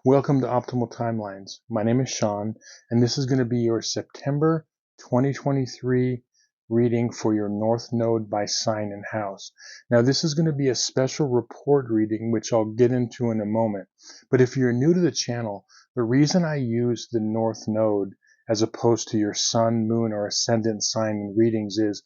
Welcome to Optimal Timelines. My name is Sean, and this is going to be your September 2023 reading for your North Node by sign and house. Now, this is going to be a special report reading, which I'll get into in a moment. But if you're new to the channel, the reason I use the North Node as opposed to your Sun, Moon, or Ascendant sign in readings is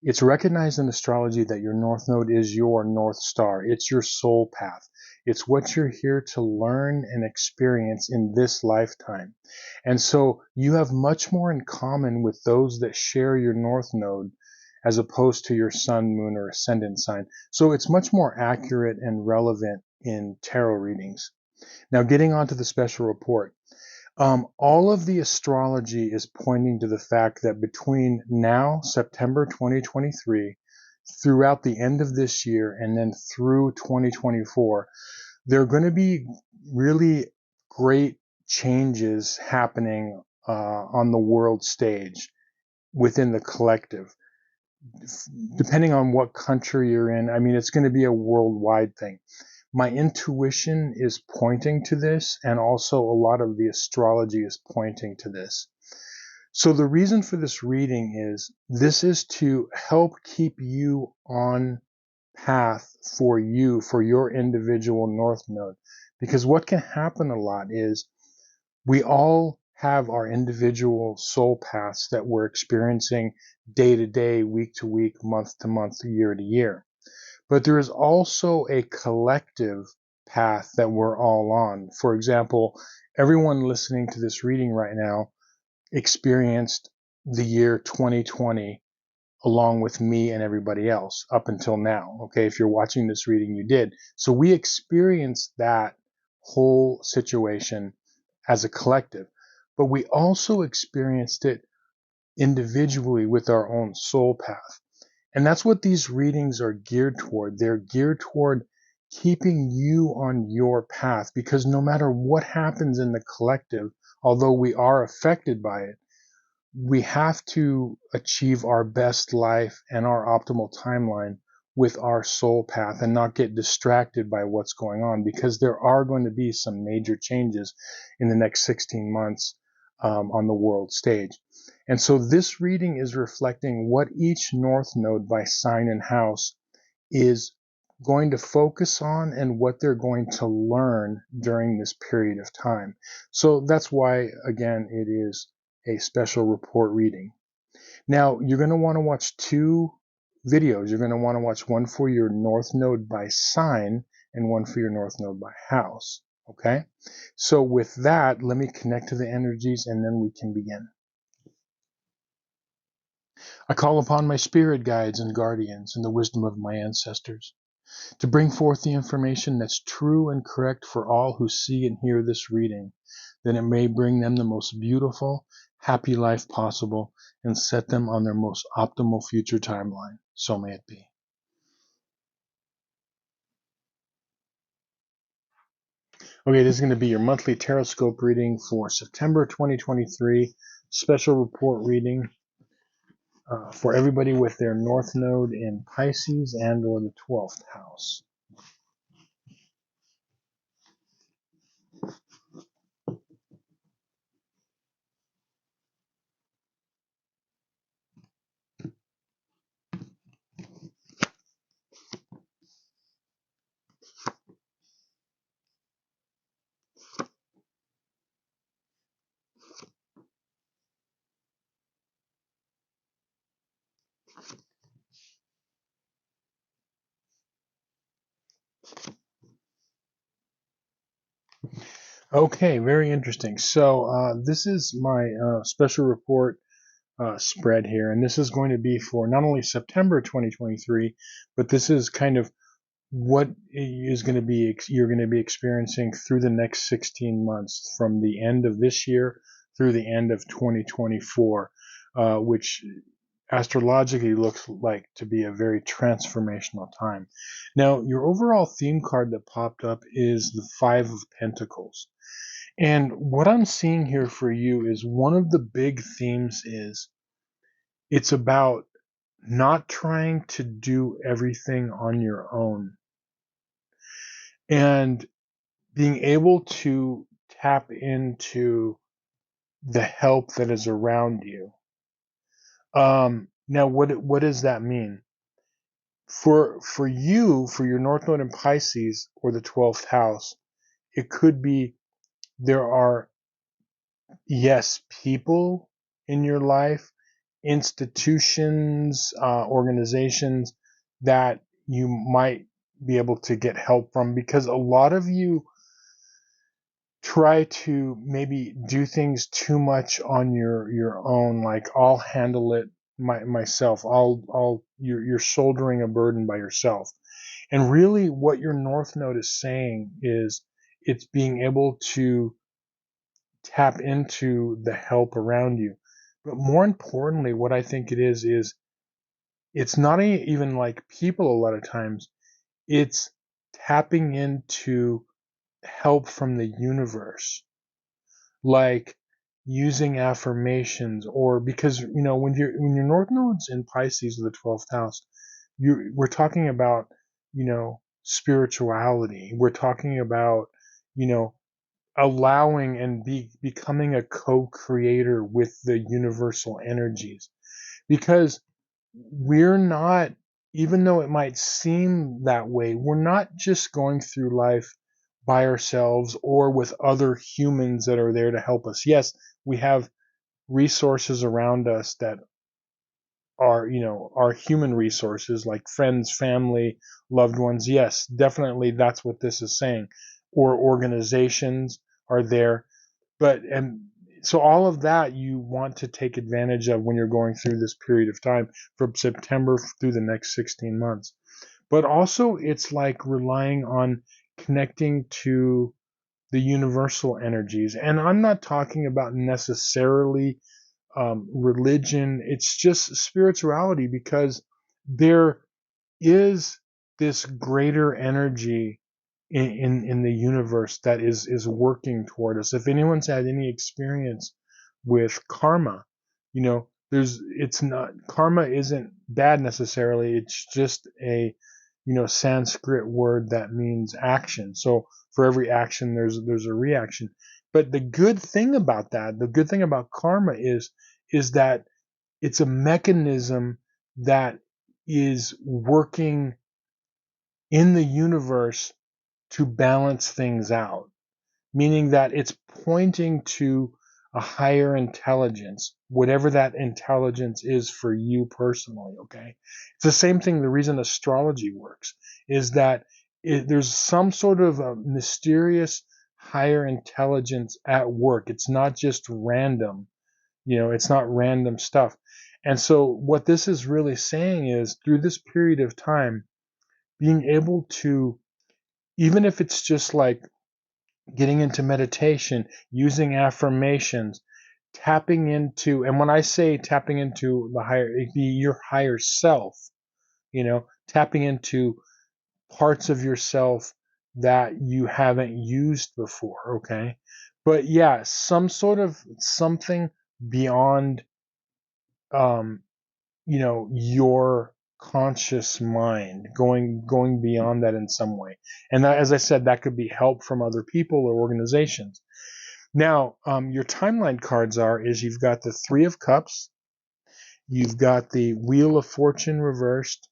it's recognized in astrology that your North Node is your North Star. It's your soul path. It's what you're here to learn and experience in this lifetime. And so you have much more in common with those that share your North Node as opposed to your Sun, Moon, or Ascendant sign. So it's much more accurate and relevant in tarot readings. Now, getting on to the special report. All of the astrology is pointing to the fact that between now, September 2023, throughout the end of this year, and then through 2024, there are going to be really great changes happening on the world stage within the collective. Depending on what country you're in, I mean, it's going to be a worldwide thing. My intuition is pointing to this, and also a lot of the astrology is pointing to this. So the reason for this reading is this is to help keep you on path for you, for your individual North Node. Because what can happen a lot is we all have our individual soul paths that we're experiencing day to day, week to week, month to month, year to year. But there is also a collective path that we're all on. For example, everyone listening to this reading right now experienced the year 2020 along with me and everybody else up until now. Okay, if you're watching this reading, you did. So we experienced that whole situation as a collective, but we also experienced it individually with our own soul path. And that's what these readings are geared toward. They're geared toward keeping you on your path, because no matter what happens in the collective, although we are affected by it, we have to achieve our best life and our optimal timeline with our soul path and not get distracted by what's going on, because there are going to be some major changes in the next 16 months on the world stage. And so this reading is reflecting what each North Node by sign and house is going to focus on and what they're going to learn during this period of time. So that's why, again, it is a special report reading. Now, you're going to want to watch two videos. You're going to want to watch one for your North Node by sign and one for your North Node by house. Okay? So with that, let me connect to the energies and then we can begin. I call upon my spirit guides and guardians and the wisdom of my ancestors to bring forth the information that's true and correct for all who see and hear this reading, that it may bring them the most beautiful, happy life possible and set them on their most optimal future timeline. So may it be. Okay, this is going to be your monthly Tarotscope reading for September 2023, special report reading for everybody with their North Node in Pisces and or the 12th house. Okay, very interesting. So this is my special report spread here, and this is going to be for not only September 2023, but this is kind of what is going to be you're going to be experiencing through the next 16 months, from the end of this year through the end of 2024, which astrologically looks like to be a very transformational time. Now, your overall theme card that popped up is the Five of Pentacles. And what I'm seeing here for you is one of the big themes is it's about not trying to do everything on your own. And being able to tap into the help that is around you. Now, what does that mean? For you, for your North Node in Pisces or the 12th house, it could be there are, yes, people in your life, institutions, organizations that you might be able to get help from, because a lot of you try to maybe do things too much on your own. Like, I'll handle it myself. You're shouldering a burden by yourself. And really what your North Node is saying is it's being able to tap into the help around you. But more importantly, what I think it is it's not even like people a lot of times. It's tapping into help from the universe, like using affirmations, or because when your North Node's in Pisces of the 12th house, we're talking about spirituality. We're talking about you know allowing and becoming a co-creator with the universal energies, because we're not, even though it might seem that way, we're not just going through life by ourselves or with other humans that are there to help us. Yes, we have resources around us that are, our human resources, like friends, family, loved ones. Yes, definitely that's what this is saying. Or organizations are there. And so all of that you want to take advantage of when you're going through this period of time from September through the next 16 months. But also it's like relying on connecting to the universal energies. And I'm not talking about necessarily religion. It's just spirituality, because there is this greater energy in the universe that is working toward us. If anyone's had any experience with karma, there's it's not karma isn't bad necessarily. It's just a Sanskrit word that means action. So for every action, there's a reaction. But the good thing about that, the good thing about karma is that it's a mechanism that is working in the universe to balance things out, meaning that it's pointing to a higher intelligence, whatever that intelligence is for you personally. Okay. It's the same thing. The reason astrology works is that there's some sort of a mysterious higher intelligence at work. It's not just random, it's not random stuff. And so what this is really saying is, through this period of time, being able to, even if it's just like getting into meditation, using affirmations, tapping into, and when I say tapping into the higher, it be your higher self, tapping into parts of yourself that you haven't used before, okay? But yeah, some sort of something beyond, um, your conscious mind, going beyond that in some way. And that, as I said, that could be help from other people or organizations. Now, your timeline cards is you've got the Three of Cups, you've got the Wheel of Fortune reversed,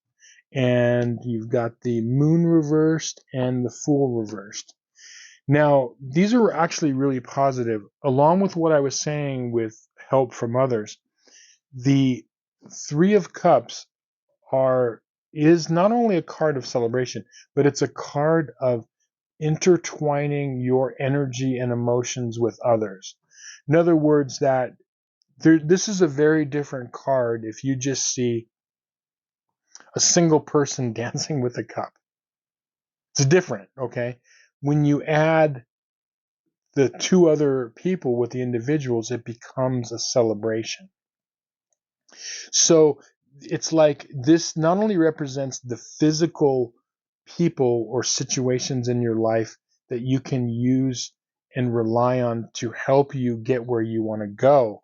and you've got the Moon reversed and the Fool reversed. Now, these are actually really positive. Along with what I was saying with help from others, the Three of Cups is not only a card of celebration, but it's a card of intertwining your energy and emotions with others. In other words, this is a very different card if you just see a single person dancing with a cup. It's different, okay? When you add the two other people with the individuals, it becomes a celebration. So it's like this not only represents the physical people or situations in your life that you can use and rely on to help you get where you want to go,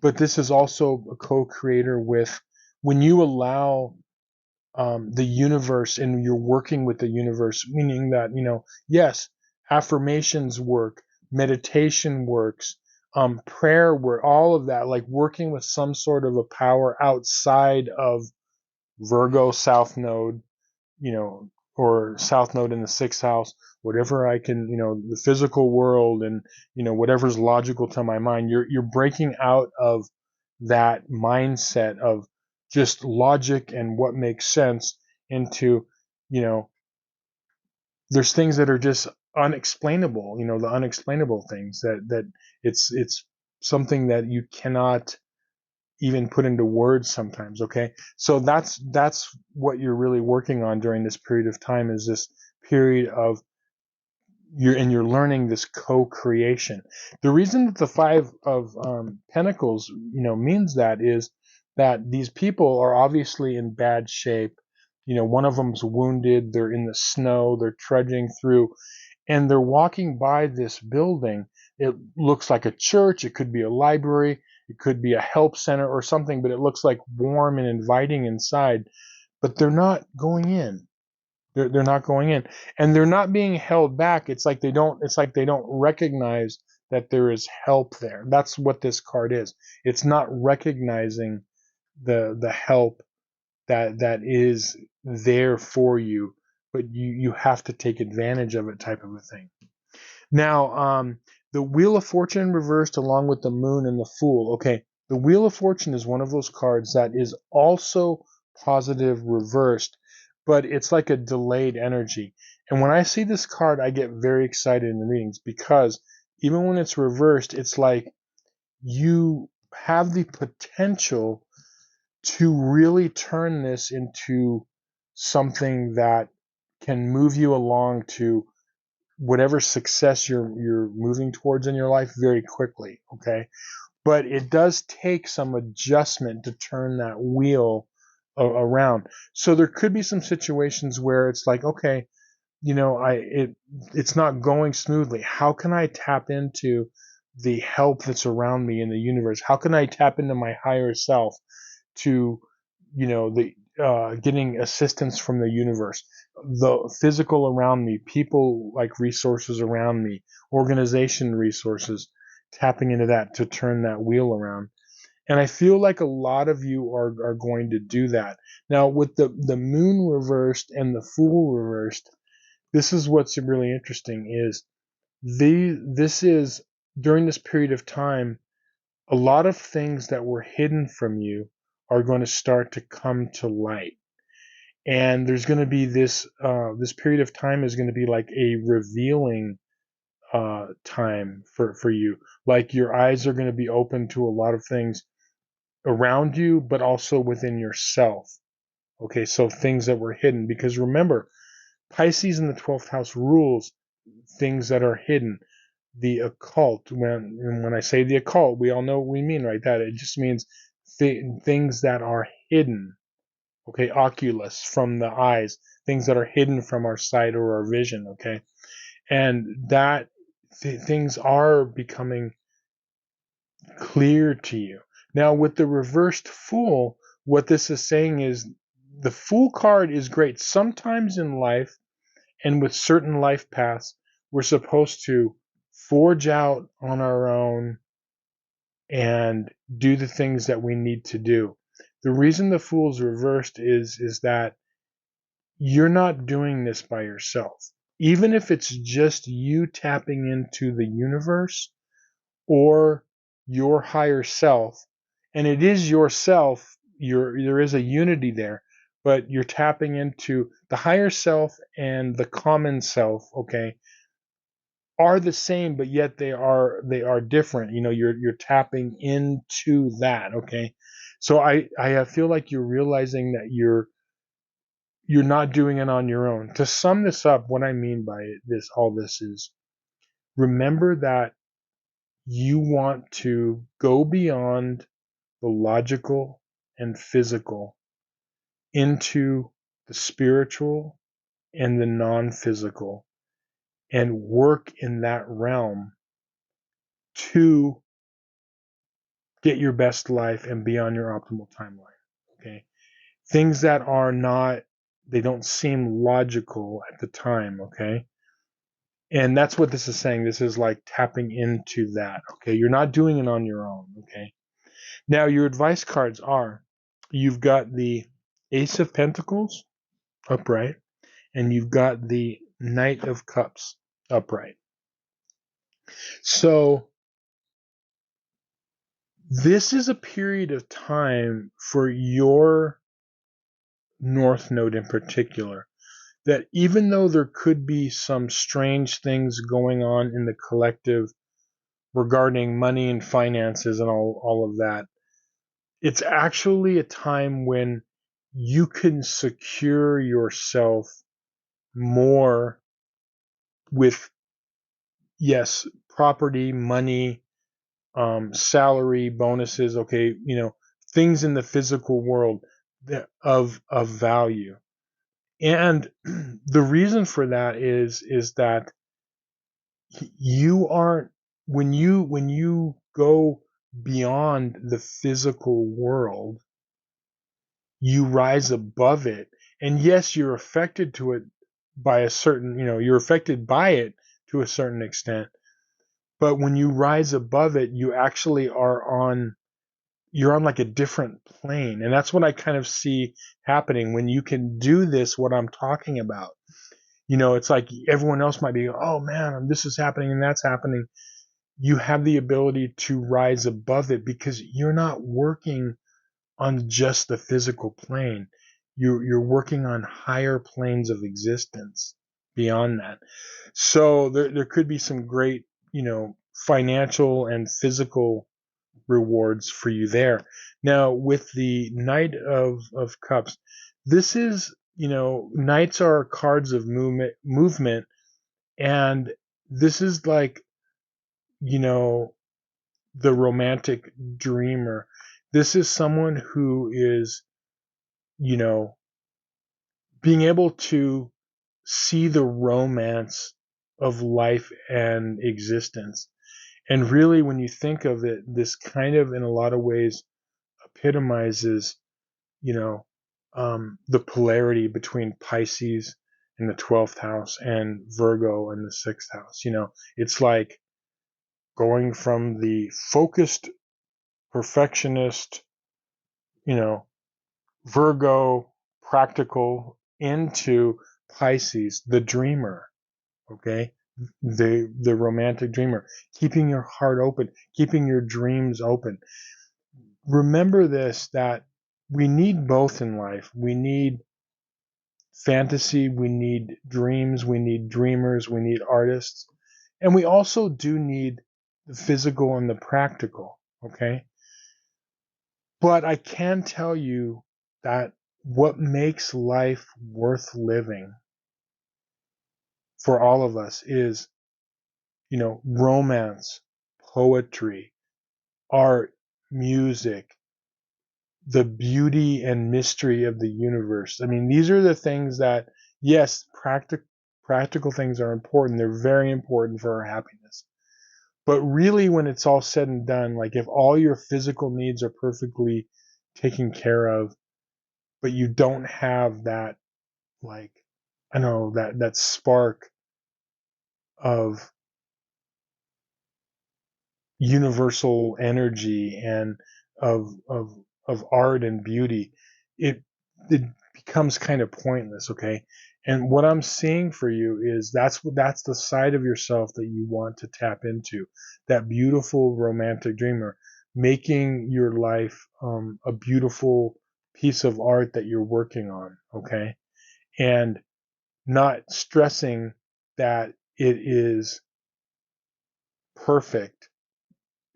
but this is also a co-creator with, when you allow the universe, and you're working with the universe, meaning that, yes, affirmations work, meditation works, prayer work, all of that, like working with some sort of a power outside of Virgo South Node, or South Node in the sixth house, whatever I can, the physical world, and whatever's logical to my mind. You're breaking out of that mindset of just logic and what makes sense into, you know, there's things that are just unexplainable, the unexplainable things that it's something that you cannot even put into words sometimes. Okay, so that's what you're really working on during this period of time, is this period of you're learning this co-creation. The reason that the five of pentacles means that is that these people are obviously in bad shape. One of them's wounded, they're in the snow, they're trudging through, and they're walking by this building. It looks like a church, it could be a library, it could be a help center or something, but it looks like warm and inviting inside, but they're not going in. They're not going in, and they're not being held back. It's like they don't recognize that there is help there. That's what this card is. It's not recognizing the help that is there for you, but you have to take advantage of it, type of a thing. Now, the Wheel of Fortune reversed along with the Moon and the Fool. Okay, the Wheel of Fortune is one of those cards that is also positive reversed, but it's like a delayed energy. And when I see this card, I get very excited in the readings, because even when it's reversed, it's like you have the potential to really turn this into something that can move you along to whatever success you're moving towards in your life very quickly. Okay, but it does take some adjustment to turn that wheel around. So there could be some situations where it's like, okay, it's not going smoothly. How can I tap into the help that's around me in the universe? How can I tap into my higher self to, the getting assistance from the universe, the physical around me, people like resources around me, organization resources, tapping into that to turn that wheel around. And I feel like a lot of you are going to do that. Now, with the moon reversed and the fool reversed, this is what's really interesting is this is during this period of time, a lot of things that were hidden from you are going to start to come to light. And there's going to be this period of time is going to be like a revealing time for you. Like your eyes are going to be open to a lot of things around you, but also within yourself. Okay, so things that were hidden. Because remember, Pisces in the 12th house rules things that are hidden. The occult. When I say the occult, we all know what we mean, right? That it just means things that are hidden. Okay, oculus, from the eyes, things that are hidden from our sight or our vision. Okay, and that things are becoming clear to you. Now, with the reversed fool, what this is saying is the fool card is great. Sometimes in life and with certain life paths, we're supposed to forge out on our own and do the things that we need to do. The reason the fool's reversed is that you're not doing this by yourself. Even if it's just you tapping into the universe or your higher self, and it is yourself, there is a unity there, but you're tapping into the higher self and the common self, okay, are the same, but yet they are different. You're tapping into that, okay? So I feel like you're realizing that you're not doing it on your own. To sum this up, what I mean by all this is, remember that you want to go beyond the logical and physical into the spiritual and the non-physical, and work in that realm to get your best life and be on your optimal timeline. Okay. Things that are not, they don't seem logical at the time. Okay. And that's what this is saying. This is like tapping into that. Okay. You're not doing it on your own. Okay. Now, your advice cards are you've got the Ace of Pentacles upright, and you've got the Knight of Cups upright. So, this is a period of time for your North Node in particular, that even though there could be some strange things going on in the collective regarding money and finances and all of that, it's actually a time when you can secure yourself more with, yes, property, money, salary, bonuses, okay, things in the physical world of value. And the reason for that is that you aren't when you go beyond the physical world, you rise above it. And yes, you're affected to it by a certain, you're affected by it to a certain extent. But when you rise above it, you're on like a different plane. And that's what I kind of see happening when you can do this, what I'm talking about. It's like everyone else might be, oh man, this is happening and that's happening. You have the ability to rise above it because you're not working on just the physical plane. You're working on higher planes of existence beyond that. So there could be some great, financial and physical rewards for you there. Now, with the Knight of Cups, this is, Knights are cards of movement, and this is like, you know, the romantic dreamer. This is someone who is, you know, being able to see the romance of life and existence. And really, when you think of it, this kind of, in a lot of ways, epitomizes, you know, the polarity between Pisces in the 12th house and Virgo in the 6th house. It's like going from the focused perfectionist, you know, Virgo practical into Pisces, the dreamer, okay? The romantic dreamer, keeping your heart open, keeping your dreams open. Remember this, that we need both in life. We need fantasy, we need dreams, we need dreamers, we need artists, and we also do need the physical and the practical, okay? But I can tell you that what makes life worth living for all of us is, romance, poetry, art, music, the beauty and mystery of the universe. I mean, these are the things that, yes, practical things are important. They're very important for our happiness. But really, when it's all said and done, like if all your physical needs are perfectly taken care of, but you don't have that, like, I don't know, that spark of universal energy and of art and beauty, it becomes kind of pointless, okay? And what I'm seeing for you is that's the side of yourself that you want to tap into, that beautiful romantic dreamer, making your life a beautiful piece of art that you're working on, okay? And not stressing that it is perfect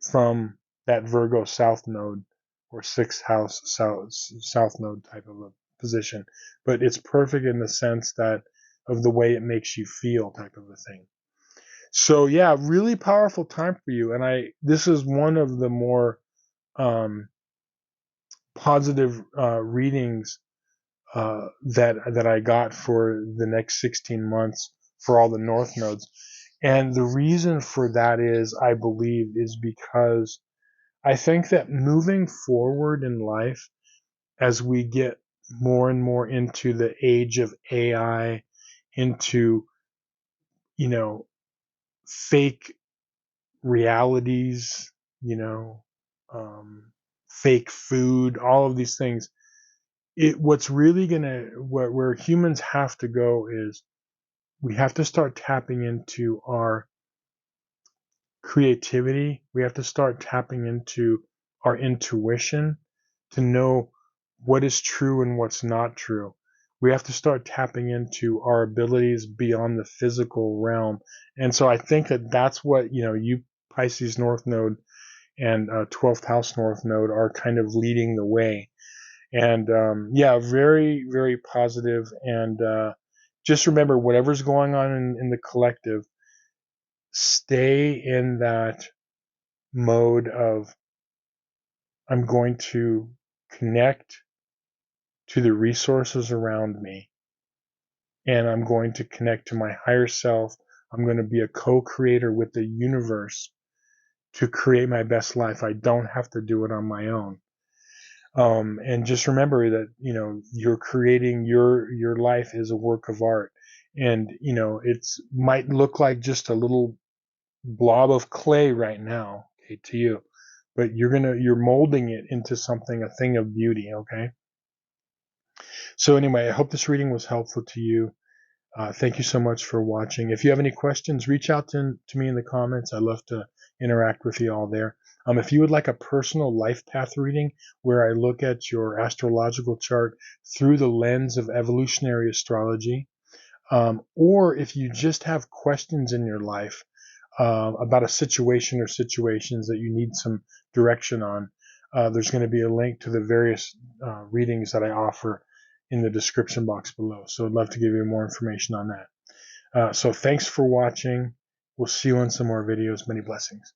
from that Virgo South node or sixth house South node type of a position, but it's perfect in the sense that of the way it makes you feel type of a thing. So yeah, really powerful time for you. And this is one of the more positive readings that I got for the next 16 months for all the North nodes. And the reason for that is, I believe, is because I think that moving forward in life, as we get more and more into the age of AI, into, fake realities, fake food, all of these things. What's really where humans have to go is we have to start tapping into our creativity. We have to start tapping into our intuition to know what is true and what's not true. We have to start tapping into our abilities beyond the physical realm. And so I think that that's what, you Pisces North Node and 12th House North Node are kind of leading the way. And yeah, very, very positive. And just remember, whatever's going on in the collective, stay in that mode of I'm going to connect to the resources around me, and I'm going to connect to my higher self. I'm going to be a co-creator with the universe to create my best life. I don't have to do it on my own. And just remember that, you're creating your life is a work of art. And, it's might look like just a little blob of clay right now, okay, to you, but you're molding it into something, a thing of beauty. Okay. So anyway, I hope this reading was helpful to you. Thank you so much for watching. If you have any questions, reach out to me in the comments. I'd love to interact with you all there. If you would like a personal life path reading where I look at your astrological chart through the lens of evolutionary astrology, or if you just have questions in your life about a situation or situations that you need some direction on, there's going to be a link to the various readings that I offer in the description box below. So I'd love to give you more information on that. So thanks for watching. We'll see you on some more videos. Many blessings.